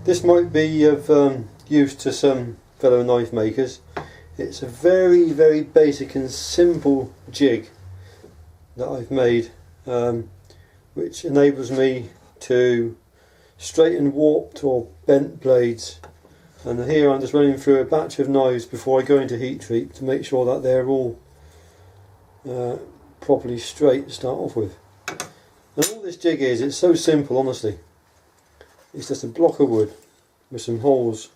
This might be of use to some fellow knife makers. It's a very basic and simple jig that I've made, which enables me to straighten warped or bent blades. And here I'm just running through a batch of knives before I go into heat treat to make sure that they're all properly straight to start off with. And all this jig is, it's so simple, honestly. It's just a block of wood with some holes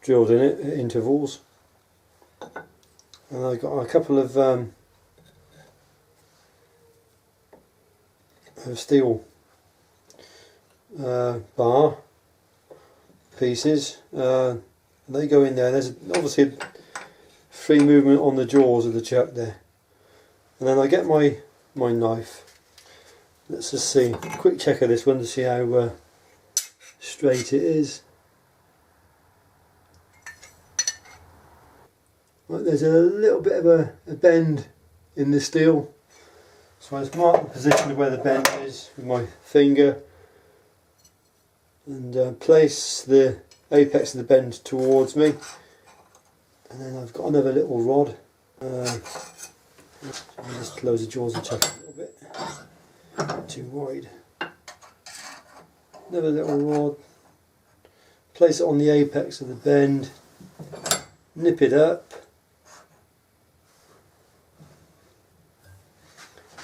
drilled in it at intervals, and I've got a couple of steel bar pieces. They go in there. There's obviously free movement on the jaws of the chuck there, and then I get my knife. Let's just see a quick check of this one to see how straight it is. Right, there's a little bit of a bend in the steel, so I just mark the position of where the bend is with my finger and place the apex of the bend towards me, and then I've got another little rod. I'll just close the jaws and chuck it a little bit, not too wide. Another little rod, place it on the apex of the bend, nip it up,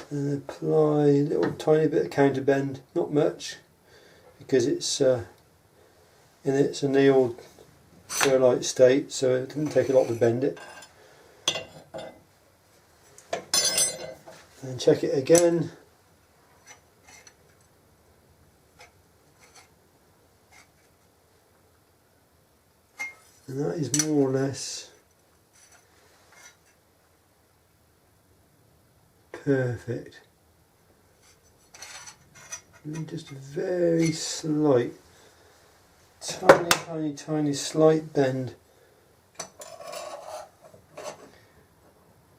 and apply a little tiny bit of counter bend, not much, because it's in its annealed perlite state, so it didn't take a lot to bend it. And then check it again. And that is more or less perfect. And just a very slight, tiny slight bend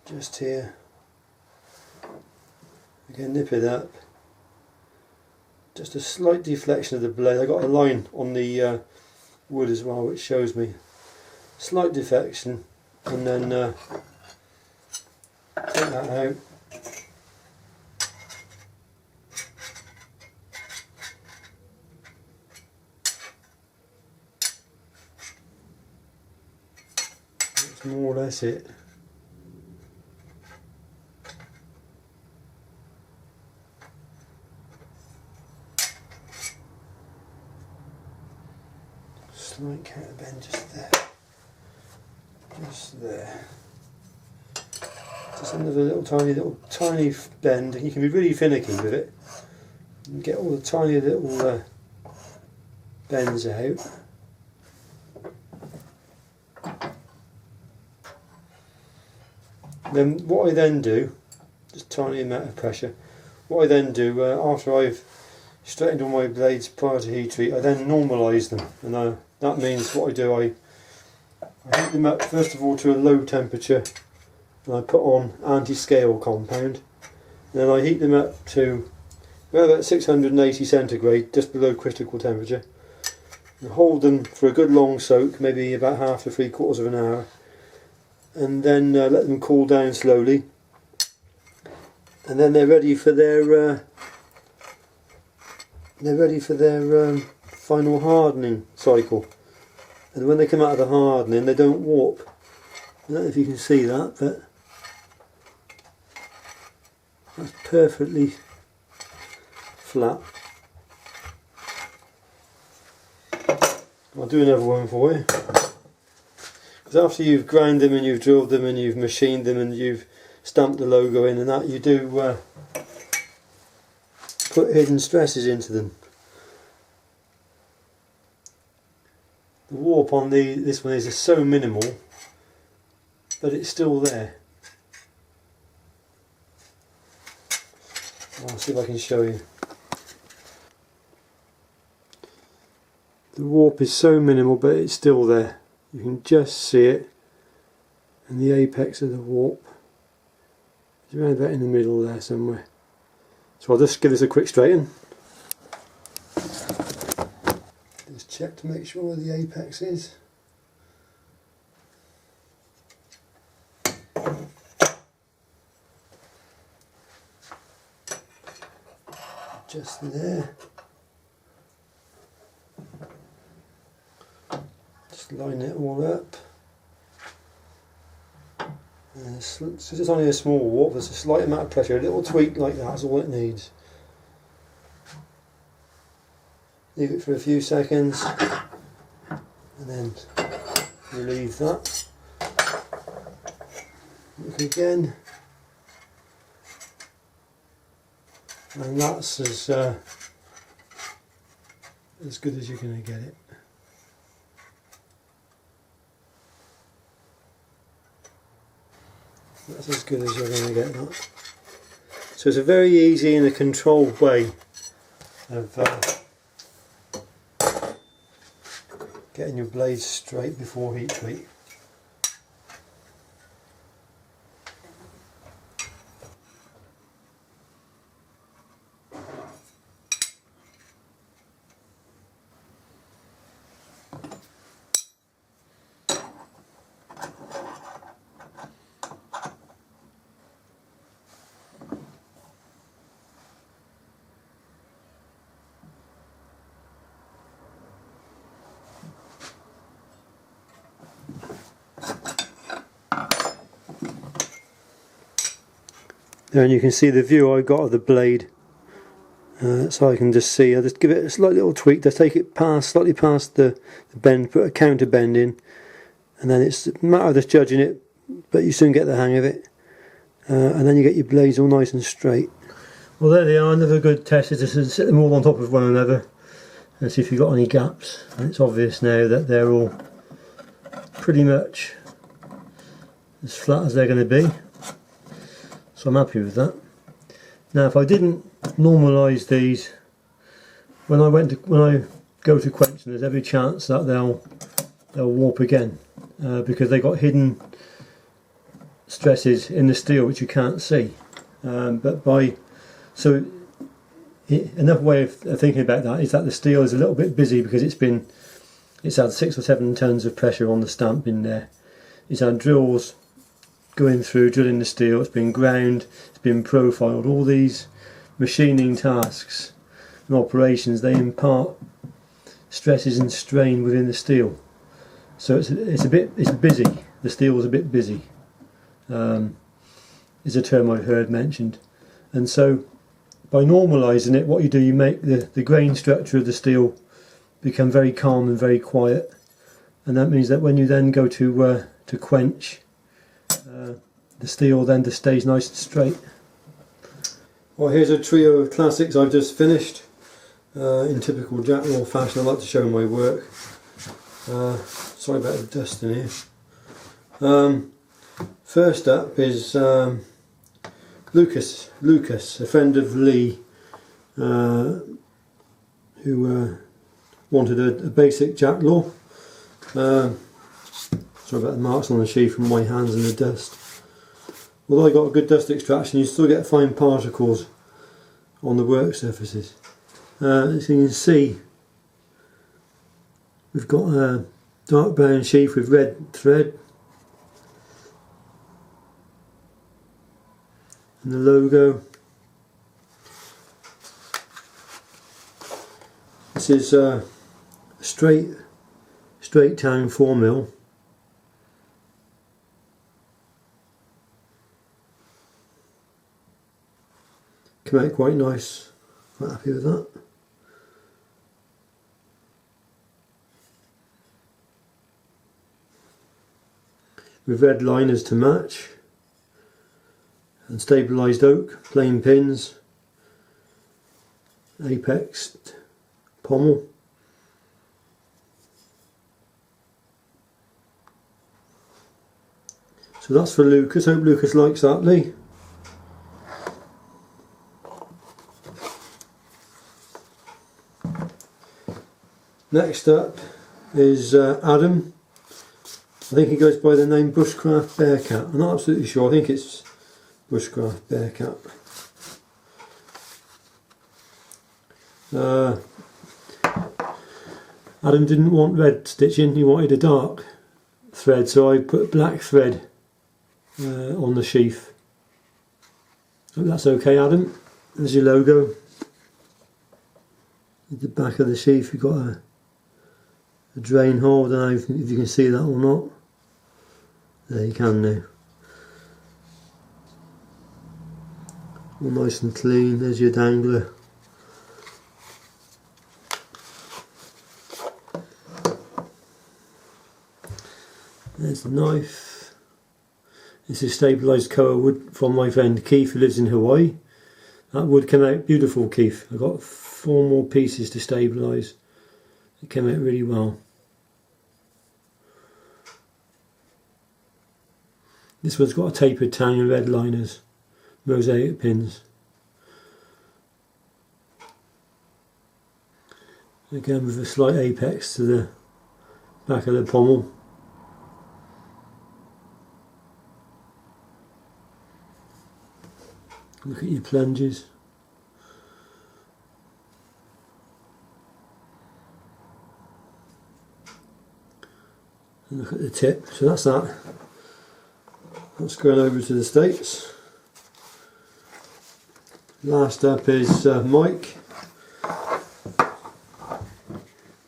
just here. Again, nip it up. Just a slight deflection of the blade. I got a line on the wood as well, which shows me slight deflection, and then take that out. That's more or less it. Slight counter bend just there. Just there. Just another little tiny bend. You can be really finicky with it. You get all the tiny little bends out. Then what I then do, just tiny amount of pressure. What I then do after I've straightened all my blades prior to heat treat, I then normalise them, and that means what I do, I heat them up first of all to a low temperature, and I put on anti-scale compound, and then I heat them up to about 680 centigrade, just below critical temperature, and hold them for a good long soak, maybe about half to 3/4 of an hour, and then let them cool down slowly, and then they're ready for their final hardening cycle. And when they come out of the hardening, they don't warp. I don't know if you can see that, but that's perfectly flat. I'll do another one for you. Because after you've ground them and you've drilled them and you've machined them and you've stamped the logo in and that, you do put hidden stresses into them. The warp on this one is so minimal, but it's still there. I'll see if I can show you. The warp is so minimal, but it's still there. You can just see it, and the apex of the warp is around about in the middle there somewhere. So I'll just give this a quick straighten. Just check to make sure where the apex is. Just there. Just line it all up. So it's only a small warp, there's a slight amount of pressure, a little tweak like that's all it needs. Leave it for a few seconds and then relieve that. Look again, and that's as good as you're going to get it. That's as good as you're going to get that. So it's a very easy and a controlled way of getting your blades straight before heat treat. There, and you can see the view I got of the blade, so I can just see. I just give it a slight little tweak, just take it slightly past the bend, put a counter bend in, and then it's a matter of just judging it, but you soon get the hang of it, and then you get your blades all nice and straight. Well, there they are. Another good test is to sit them all on top of one another and see if you've got any gaps. And it's obvious now that they're all pretty much as flat as they're going to be. So I'm happy with that. Now, if I didn't normalise these, when I go to quench them, there's every chance that they'll warp again, because they got hidden stresses in the steel which you can't see. Another way of thinking about that is that the steel is a little bit busy because it's had 6 or 7 tons of pressure on the stamp in there. It's had drills going through, drilling the steel, it's been ground, it's been profiled. All these machining tasks and operations, they impart stresses and strain within the steel. So it's busy. The steel is a bit busy. Is a term I've heard mentioned. And so by normalising it, what you do, you make the grain structure of the steel become very calm and very quiet, and that means that when you then go to quench, the steel then just stays nice and straight. Well, here's a trio of classics I've just finished. In typical Jack Law fashion, I like to show my work. Sorry about the dust in here. First up is Lucas, a friend of Lee, who wanted a basic Jack Law. Sorry about the marks on the sheath from my hands and the dust. Although I got a good dust extraction, you still get fine particles on the work surfaces. As you can see, we've got a dark brown sheath with red thread, and the logo. This is a straight town 4mm. Came out quite nice, quite happy with that. With red liners to match, and stabilised oak, plain pins, apexed pommel. So that's for Lucas. Hope Lucas likes that, Lee. Next up is Adam. I think he goes by the name Bushcraft Bearcat. I'm not absolutely sure, I think it's Bushcraft Bearcat. Adam didn't want red stitching, he wanted a dark thread, so I put black thread on the sheath. Hope that's okay, Adam. There's your logo. At the back of the sheath you've got a drain hole. I don't know if you can see that or not. There, you can now. All nice and clean. There's your dangler. There's the knife. This is stabilised koa wood from my friend Keith, who lives in Hawaii. That wood came out beautiful, Keith. I've got 4 more pieces to stabilise. It came out really well. This one's got a tapered tang and red liners, mosaic pins. Again with a slight apex to the back of the pommel. Look at your plunges. And look at the tip. So that's that. That's going over to the States. Last up is Mike.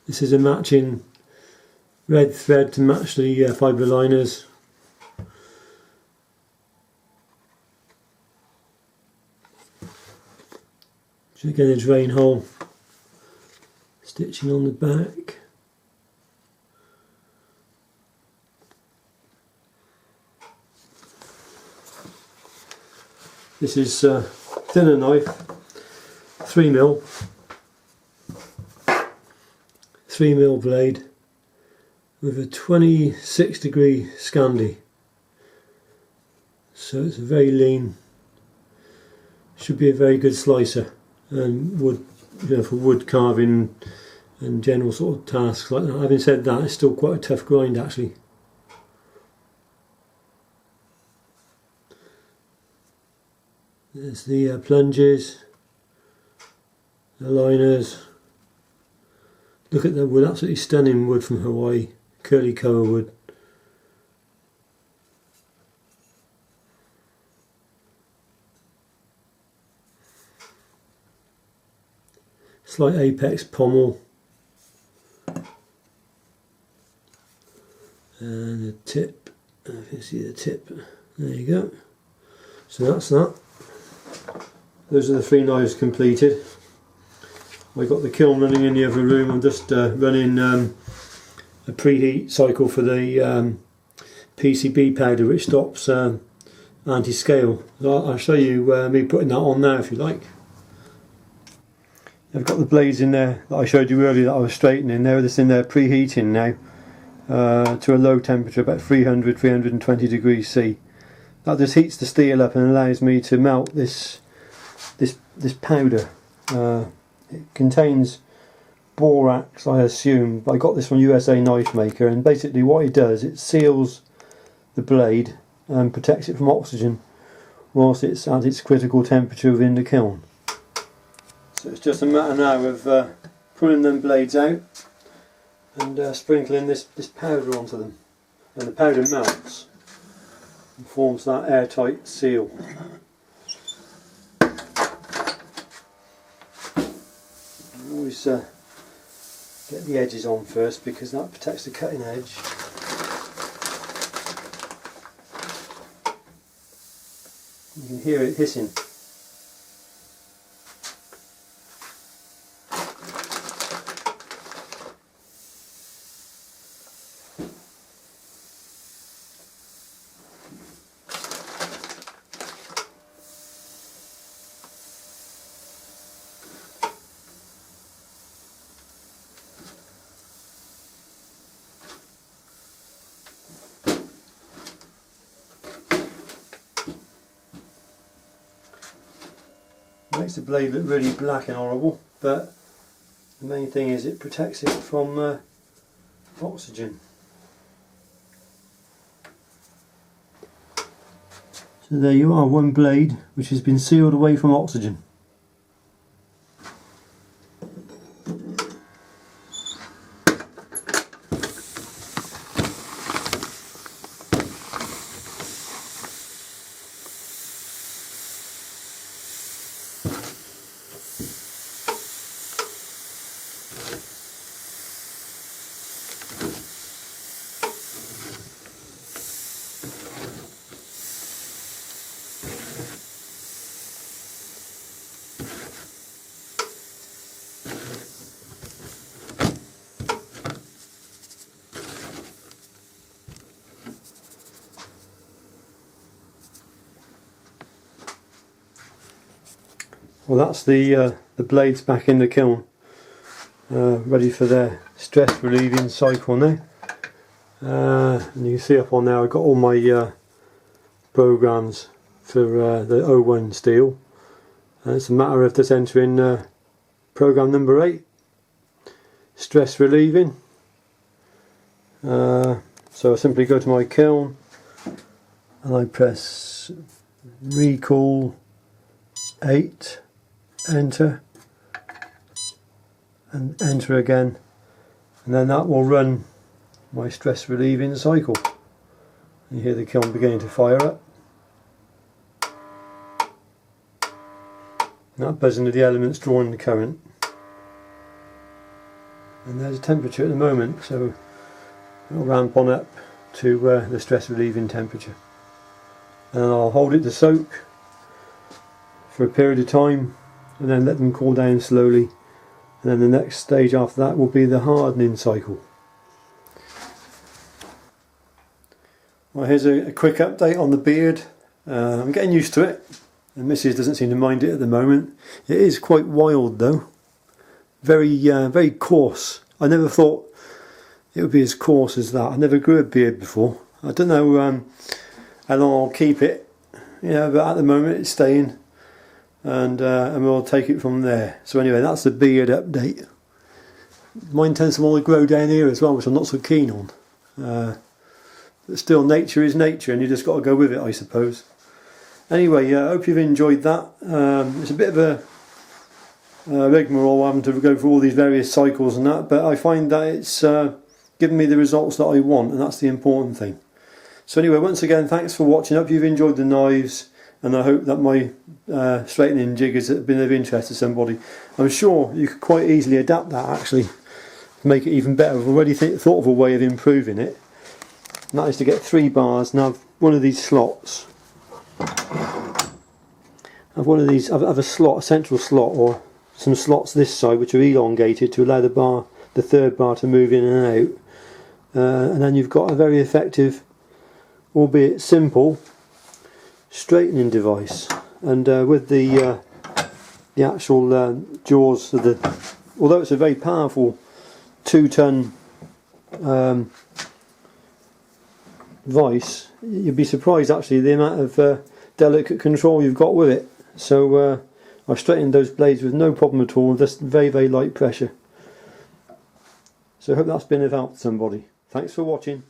This is a matching red thread to match the fibre liners. So again, a drain hole, stitching on the back. This is thinner knife, 3mm, 3mm blade with a 26° Scandi. So it's a very lean, should be a very good slicer. And wood, you know, for wood carving and general sort of tasks like that. Having said that, it's still quite a tough grind actually. There's the plunges, the liners. Look at the wood, absolutely stunning wood from Hawaii, curly koa wood. Slight apex pommel and the tip. I can see the tip. There you go. So that's that. Those are the 3 knives completed. I got the kiln running in the other room. I'm just running a preheat cycle for the PCB powder, which stops anti-scale. I'll show you me putting that on now if you like. I've got the blades in there that I showed you earlier that I was straightening. They're just in there preheating now to a low temperature, about 320 degrees C. That just heats the steel up and allows me to melt this powder. It contains borax, I assume. I got this from USA Knife Maker, and basically what it does, it seals the blade and protects it from oxygen whilst it's at its critical temperature within the kiln. So it's just a matter now of pulling them blades out and sprinkling this powder onto them, and the powder melts and forms that airtight seal. Always get the edges on first because that protects the cutting edge. You can hear it hissing. Makes the blade look really black and horrible, but the main thing is it protects it from oxygen. So there you are, one blade which has been sealed away from oxygen. Well, that's the blades back in the kiln, ready for their stress relieving cycle now. And you can see up on there I've got all my programs for the O1 steel. It's a matter of just entering program number 8, stress relieving. So I simply go to my kiln and I press recall 8, enter, and enter again, and then that will run my stress relieving cycle. You hear the kiln beginning to fire up. That buzzing of the elements drawing the current. And there's a temperature at the moment, so it'll ramp on up to the stress relieving temperature. And I'll hold it to soak for a period of time and then let them cool down slowly, and then the next stage after that will be the hardening cycle. Well, here's a quick update on the beard. I'm getting used to it, and Mrs doesn't seem to mind it at the moment. It is quite wild though, very coarse. I never thought it would be as coarse as that. I never grew a beard before. I don't know how long I'll keep it, but at the moment it's staying, and we'll take it from there. So anyway, that's the beard update. Mine tends to want to grow down here as well, which I'm not so keen on. But still, nature is nature, and you just got to go with it, I suppose. Anyway, I hope you've enjoyed that. It's a bit of a rigmarole having to go through all these various cycles and that, but I find that it's given me the results that I want, and that's the important thing. So anyway, once again, thanks for watching. I hope you've enjoyed the knives, and I hope that my straightening jig has been of interest to somebody. I'm sure you could quite easily adapt that actually to make it even better. I've already thought of a way of improving it, and that is to get 3 bars and have one of these slots. I've a slot, a central slot, or some slots this side which are elongated to allow the third bar to move in and out, and then you've got a very effective, albeit simple, straightening device. And with the actual jaws of the, although it's a very powerful 2-ton vice, you'd be surprised actually the amount of delicate control you've got with it. So I've straightened those blades with no problem at all, just very light pressure. So I hope that's been of help to somebody. Thanks for watching.